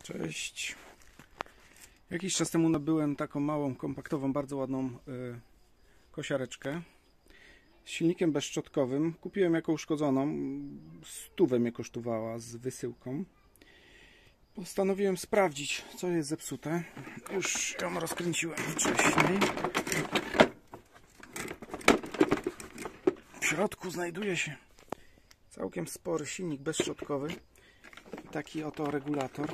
Cześć. Jakiś czas temu nabyłem taką małą, kompaktową, bardzo ładną kosiareczkę z silnikiem bezszczotkowym. Kupiłem jako uszkodzoną. 100 mnie kosztowała z wysyłką. Postanowiłem sprawdzić, co jest zepsute. Już ją rozkręciłem wcześniej. W środku znajduje się całkiem spory silnik bezszczotkowy. Taki oto regulator.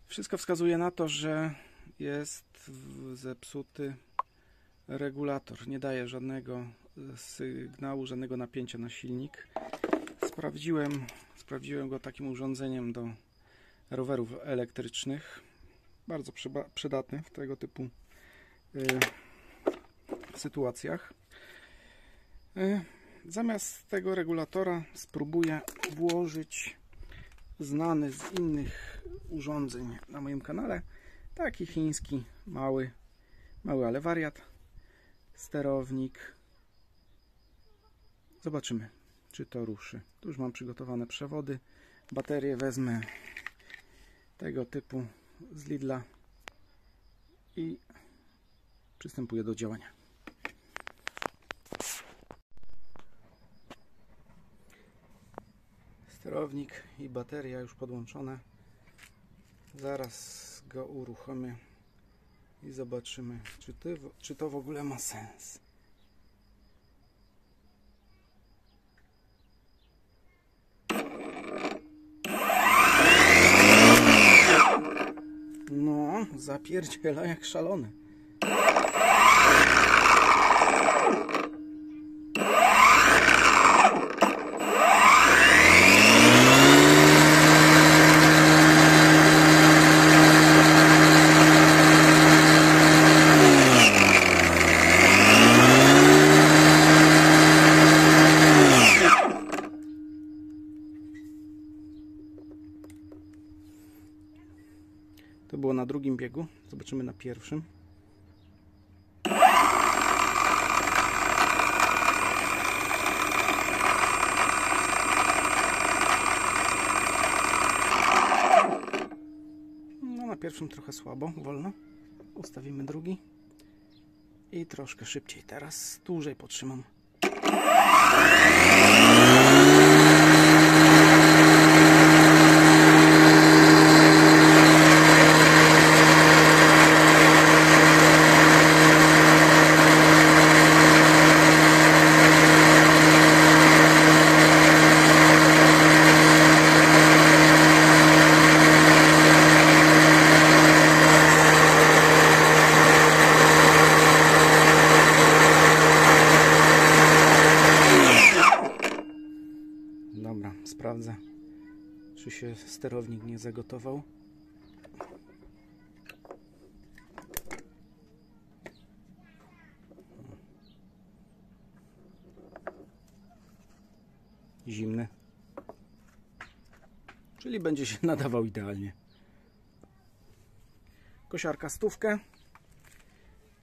Wszystko wskazuje na to, że jest zepsuty regulator. Nie daje żadnego sygnału, żadnego napięcia na silnik. Sprawdziłem go takim urządzeniem do rowerów elektrycznych. Bardzo przydatny w tego typu sytuacjach. Zamiast tego regulatora spróbuję włożyć znany z innych urządzeń na moim kanale taki chiński mały, ale wariat, sterownik. Zobaczymy, czy to ruszy. Tu już mam przygotowane przewody, baterie wezmę tego typu z Lidla i przystępuję do działania. Sterownik i bateria już podłączone. Zaraz go uruchomię i zobaczymy, czy to w ogóle ma sens. No, zapierdziela jak szalony. To było na drugim biegu. Zobaczymy na pierwszym. No, na pierwszym trochę słabo, wolno. Ustawimy drugi. I troszkę szybciej. Teraz dłużej potrzymam. Dobra, sprawdzę, czy się sterownik nie zagotował. Zimny. Czyli będzie się nadawał idealnie. Kosiarka 100.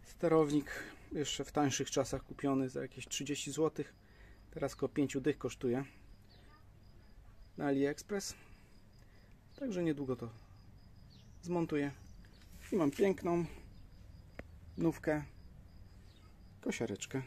Sterownik jeszcze w tańszych czasach kupiony za jakieś 30 zł. Teraz około 5 dych kosztuje na AliExpress. Także niedługo to zmontuję i mam piękną nówkę kosiareczkę.